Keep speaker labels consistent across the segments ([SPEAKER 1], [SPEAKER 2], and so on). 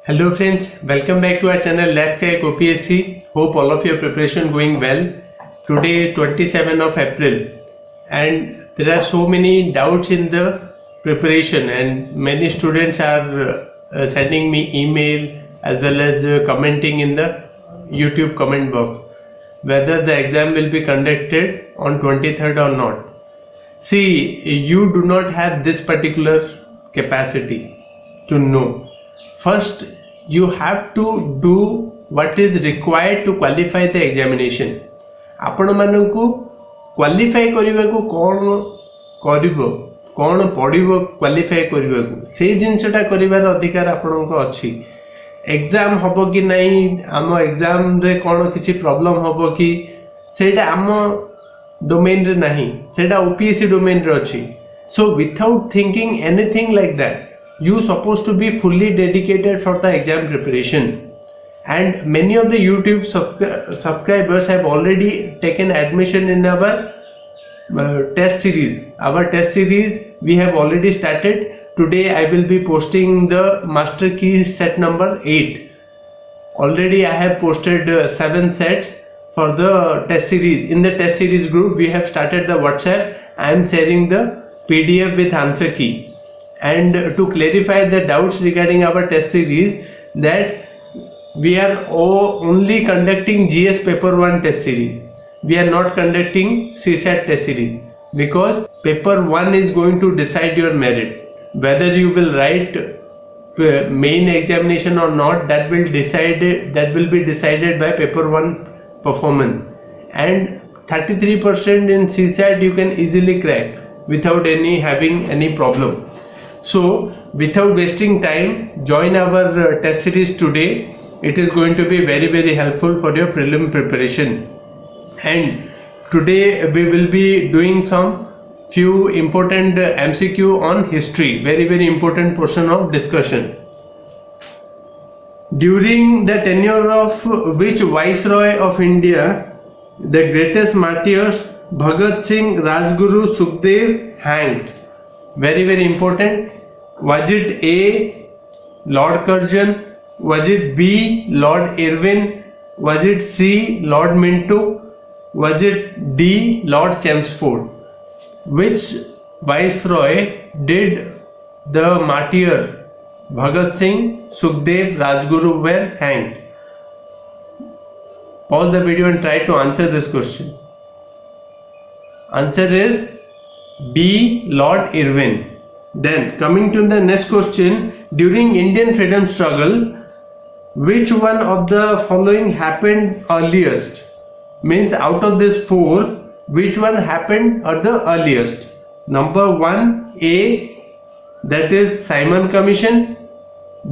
[SPEAKER 1] Hello friends, welcome back to our channel Let's Check OPSC. Hope all of your preparation going well. Today is 27th of April and there are so many doubts in the preparation and many students are sending me email as well as commenting in the YouTube comment box whether the exam will be conducted on 23rd or not. See, you do not have this particular capacity to know. First, you have to do what is required to qualify the examination. आपण मानकु qualify करबा को कौन पढ़िबो qualify करबा को से जिनसटा करिवार अधिकार आपनको अछि. Exam हबो कि नहीं, आम एग्जाम रे कौन किसी प्रॉब्लम हबो कि सेटा आम डोमेन रे नहीं, सेटा ओपीएससी डोमेन रे अछि. So without thinking anything like that, you supposed to be fully dedicated for the exam preparation. And many of the YouTube subscribers have already taken admission in our test series. Our test series we have already started. Today I will be posting the master key set number 8. Already I have posted 7 sets for the test series. In the test series group we have started the WhatsApp. I am sharing the PDF with answer key. And to clarify the doubts regarding our test series, that we are only conducting GS paper 1 test series. We are not conducting CSAT test series because paper 1 is going to decide your merit. Whether you will write main examination or not, that will be decided by paper 1 performance. And 33% in CSAT you can easily crack without having any problem. So without wasting time, join our test series today. It is going to be very helpful for your prelim preparation. And today we will be doing some few important MCQ on history, very important portion of discussion. During the tenure of which Viceroy of India the greatest martyrs Bhagat Singh, Rajguru, Sukhdev hanged? Very important. Was it A, Lord Curzon? Was it B, Lord Irwin? Was it C, Lord Minto? Was it D, Lord Chelmsford? Which Viceroy did the martyr Bhagat Singh, Sukhdev, Rajguru were hanged? Pause the video and try to answer this question. Answer is B, Lord Irwin. Then coming to the next question, during Indian freedom struggle, which one of the following happened earliest? Means out of this 4, which one happened at the earliest? Number 1, A, that is Simon Commission.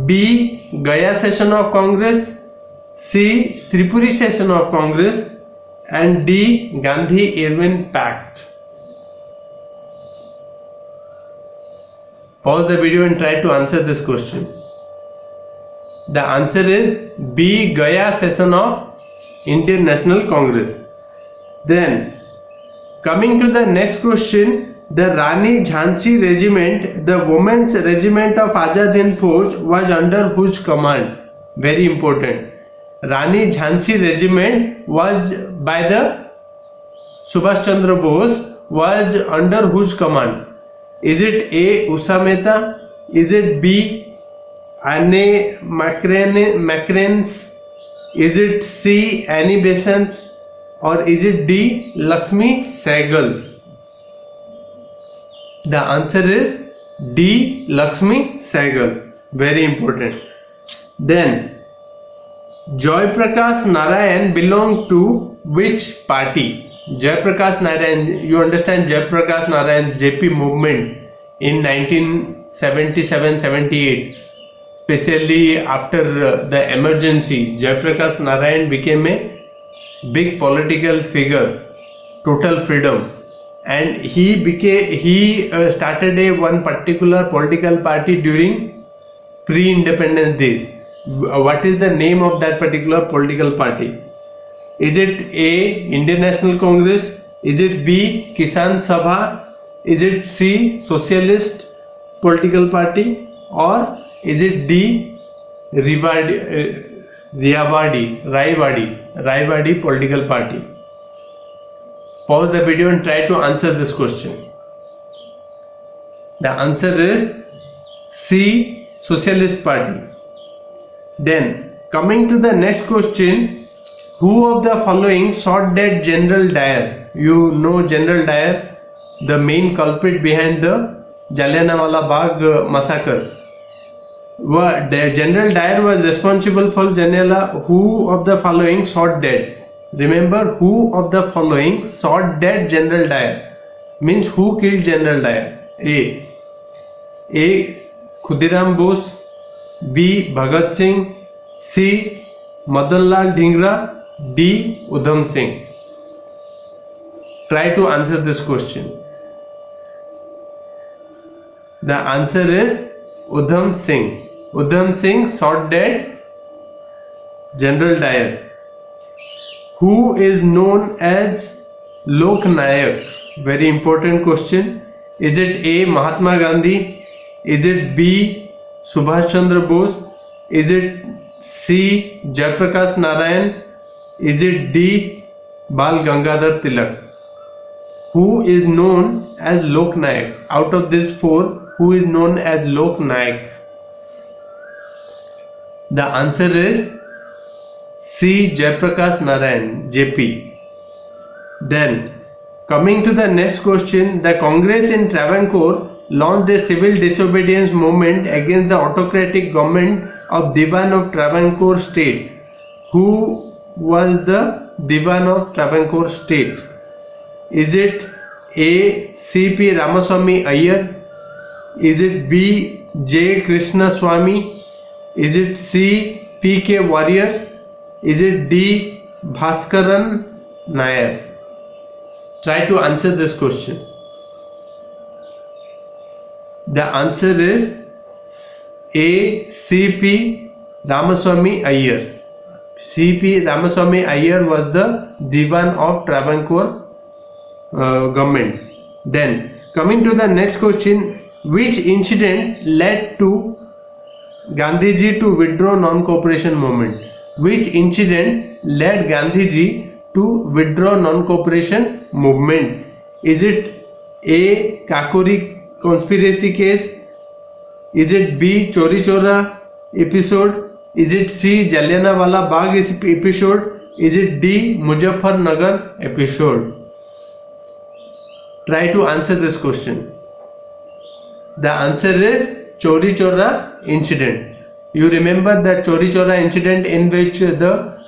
[SPEAKER 1] B, Gaya session of Congress. C, Tripuri session of Congress. And D, Gandhi-Irwin Pact. Pause the video and try to answer this question. The answer is B, Gaya session of Indian National Congress. Then coming to the next question, the Rani Jhansi regiment, the women's regiment of Azad Hind Fauj, was under whose command? Very important. Rani Jhansi regiment was by the Subhash Chandra Bose, was under whose command? Is it A, Usha Mehta? Is it B, Anne Macranes? Is it C, Annie Besant? Or is it D, Lakshmi Sehgal? The answer is D, Lakshmi Sehgal. Very important. Then Joy Prakash Narayan belonged to which party? Jai Prakash Narayan, you understand Jai Prakash Narayan JP movement in 1977-78, especially after the emergency. Jai Prakash Narayan became a big political figure, total freedom, and he started one particular political party during pre-independence days. What is the name of that particular political party? Is it A, Indian National Congress? Is it B, Kisan Sabha? Is it C, Socialist Political Party? Or is it D, Raivadi political party? Pause the video and try to answer this question. The answer is C. Socialist Party. Then coming to the next question, who of the following shot dead General Dyer? You know General Dyer, the main culprit behind the Jallianwala Bagh massacre. General Dyer was responsible for Jallianwala. Who of the following shot dead? Remember, who of the following shot dead General Dyer? Means who killed General Dyer? A. Khudiram Bose, B. Bhagat Singh, C. Madan Lal Dhingra, D. Udham Singh. Try to answer this question. The answer is Udham Singh. Udham Singh shot dead General Dyer. Who is known as Lok Nayak? Very important question. Is it A. Mahatma Gandhi? Is it B. Subhash Chandra Bose? Is it C. Jayaprakash Narayan? Is it D. Bal Gangadhar Tilak? Who is known as Lok Nayak? Out of these four, who is known as Lok Nayak? The answer is C. Jayaprakash Narayan, JP. Then coming to the next question, the Congress in Travancore launched a civil disobedience movement against the autocratic government of Diwan of Travancore state. Who was the Diwan of Travancore state? Is it A. C.P. Ramaswamy Iyer? Is it B. J. Krishna Swamy? Is it C. P.K. Warrior? Is it D. Bhaskaran Nair? Try to answer this question. The answer is A. C.P. Ramaswamy Iyer. C.P. Ramaswamy Iyer was the Diwan of Travancore government. Then coming to the next question, which incident led to Gandhiji to withdraw non-cooperation movement? Which incident led Gandhiji to withdraw non-cooperation movement? Is it A. Kakori conspiracy case? Is it B. Chori Chora episode? Is it C. Jallianwala Bagh episode? Is it D. Muzaffarnagar episode? Try to answer this question. The answer is Chori Chora incident. You remember that Chori Chora incident in which the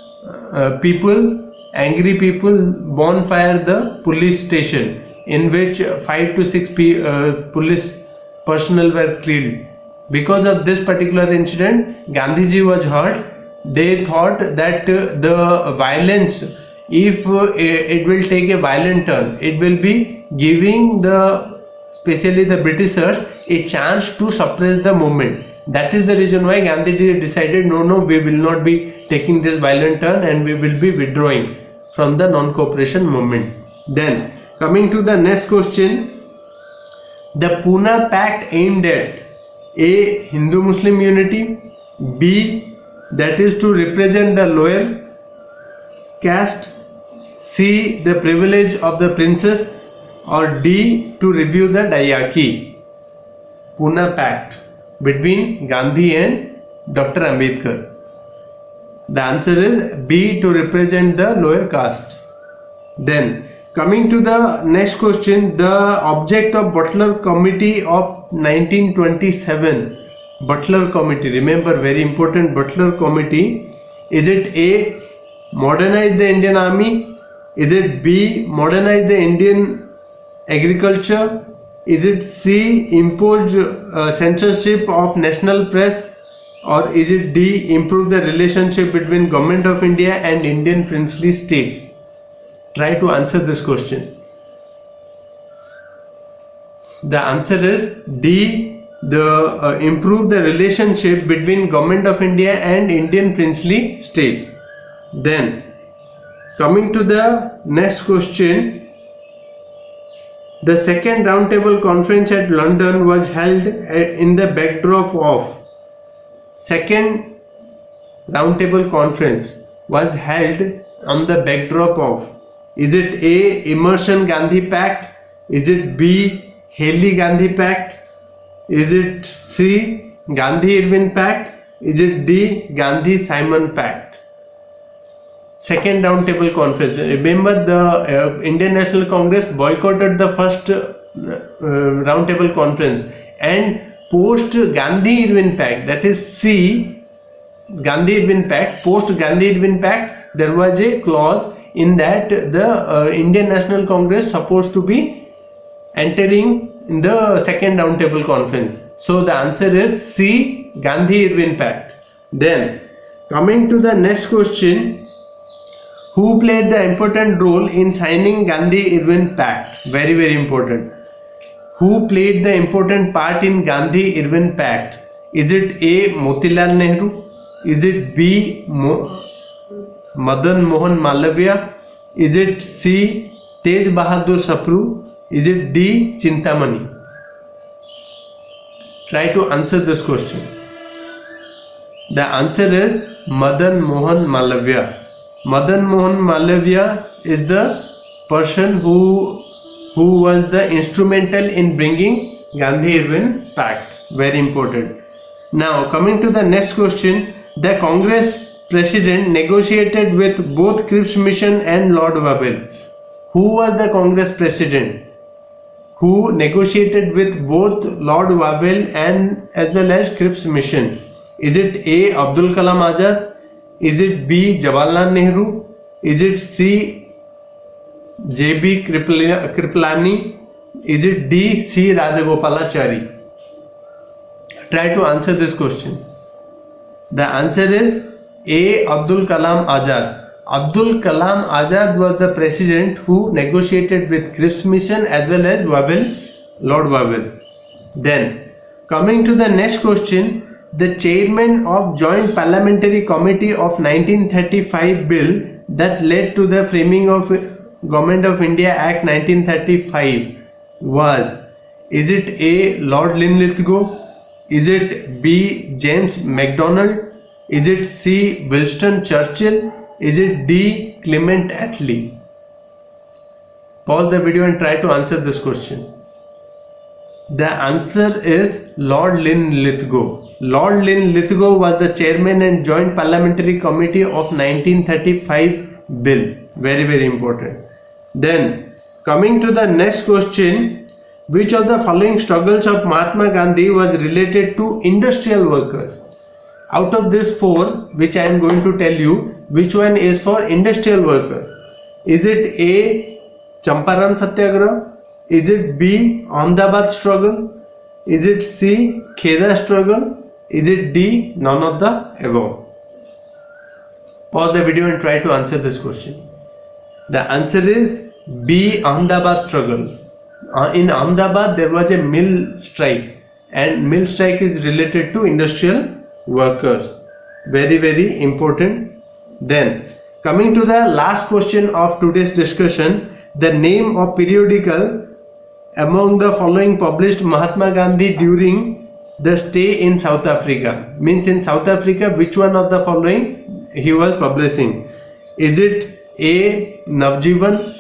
[SPEAKER 1] angry people bonfire the police station, in which 5 to 6 police personnel were killed. Because of this particular incident, Gandhiji was hurt. They thought that the violence, if it will take a violent turn, it will be giving especially the Britishers a chance to suppress the movement. That is the reason why Gandhiji decided, no, we will not be taking this violent turn and we will be withdrawing from the non-cooperation movement. Then coming to the next question, the Pune Pact aimed at A. Hindu-Muslim unity, B. that is to represent the lower caste, C. the privilege of the princess, or D. to review the diarchy. Pune Pact between Gandhi and Dr. Ambedkar. The answer is B. to represent the lower caste. Then coming to the next question, the object of Butler Committee of 1927. Butler Committee, remember, very important, Butler Committee. Is it A. modernize the Indian Army? Is it B. modernize the Indian agriculture? Is it C. impose censorship of national press? Or is it D. improve the relationship between Government of India and Indian princely states? Try to answer this question. The answer is D. Improve the relationship between Government of India and Indian princely states. Then coming to the next question, the second roundtable conference at London was held in the backdrop of second roundtable conference was held on the backdrop of? Is it A. Emerson Gandhi Pact? Is it B. Haley Gandhi Pact? Is it C. Gandhi Irwin Pact? Is it D. Gandhi Simon Pact? Second roundtable conference. Remember, the Indian National Congress boycotted the first roundtable conference, and post Gandhi Irwin Pact, that is C. Gandhi Irwin Pact, post Gandhi Irwin Pact, there was a clause in that the Indian National Congress supposed to be entering in the second roundtable conference. So the answer is C. Gandhi Irwin Pact. Then coming to the next question, who played the important role in signing Gandhi Irwin Pact? Very, very important. Who played the important part in Gandhi Irwin Pact? Is it A. Motilal Nehru? Is it B. Madan Mohan Malviya? Is it C. Tej Bahadur Sapru? Is it D. Chintamani? Try to answer this question. The answer is Madan Mohan Malviya. Madan Mohan Malviya is the person who was the instrumental in bringing Gandhi Irwin Pact. Very important. Now coming to the next question, the Congress president negotiated with both Cripps Mission and Lord Wavell. Who was the Congress president who negotiated with both Lord Wavell and as well as Cripps Mission? Is it A. Abdul Kalam Azad? Is it B. Jawaharlal Nehru? Is it C. J.B. Kripalani? Is it D. C. Rajagopalachari? Try to answer this question. The answer is A. Abdul Kalam Azad. Abdul Kalam Azad was the president who negotiated with Cripps Mission as well as Lord Wavell. Then coming to the next question, the chairman of Joint Parliamentary Committee of 1935 bill that led to the framing of Government of India Act 1935 was, is it A. Lord Linlithgow? Is it B. James MacDonald? Is it C. Winston Churchill? Is it D. Clement Attlee? Pause the video and try to answer this question. The answer is Lord Linlithgow. Lord Linlithgow was the chairman and Joint Parliamentary Committee of 1935 bill. Very, very important. Then coming to the next question, which of the following struggles of Mahatma Gandhi was related to industrial workers? Out of these four, which I am going to tell you, which one is for industrial worker? Is it A. Champaran Satyagraha? Is it B. Ahmedabad struggle? Is it C. Kheda struggle? Is it D. None of the above? Pause the video and try to answer this question. The answer is B. Ahmedabad struggle. In Ahmedabad there was a mill strike, and mill strike is related to industrial workers. Very, very important. Then coming to the last question of today's discussion, the name of periodical among the following published Mahatma Gandhi during the stay in South Africa. Means in South Africa, which one of the following he was publishing? Is it A. Navjivan?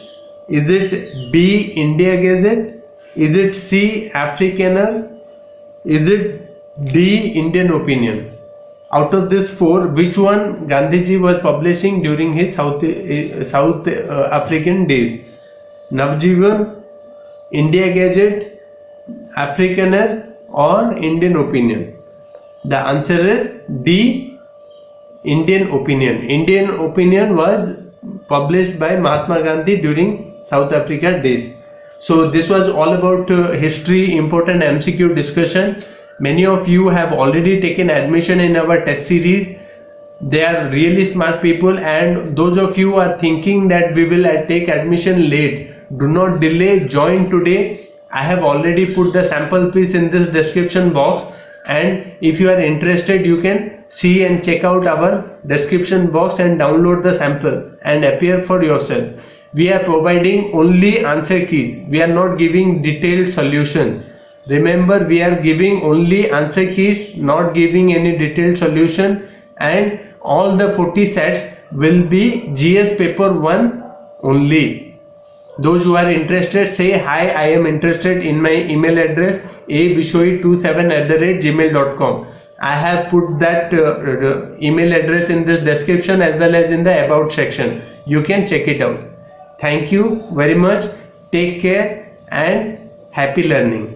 [SPEAKER 1] Is it B. India Gazette? Is it C. Africaner? Is it D. Indian Opinion? Out of these four, which one Gandhiji was publishing during his South African days? Navjivan, India Gazette, Africaner or Indian Opinion? The answer is D. Indian Opinion. Indian Opinion was published by Mahatma Gandhi during South Africa days. So this was all about history, important MCQ discussion. Many of you have already taken admission in our test series. They are really smart people, and those of you who are thinking that we will take admission late, do not delay, join today. I have already put the sample piece in this description box, and if you are interested, you can see and check out our description box and download the sample and appear for yourself. We are providing only answer keys. We are not giving detailed solution. Remember, we are giving only answer keys, not giving any detailed solution, and all the 40 sets will be GS paper 1 only. Those who are interested, say hi, I am interested in my email address abishoi27@gmail.com. I have put that email address in this description as well as in the about section. You can check it out. Thank you very much. Take care and happy learning.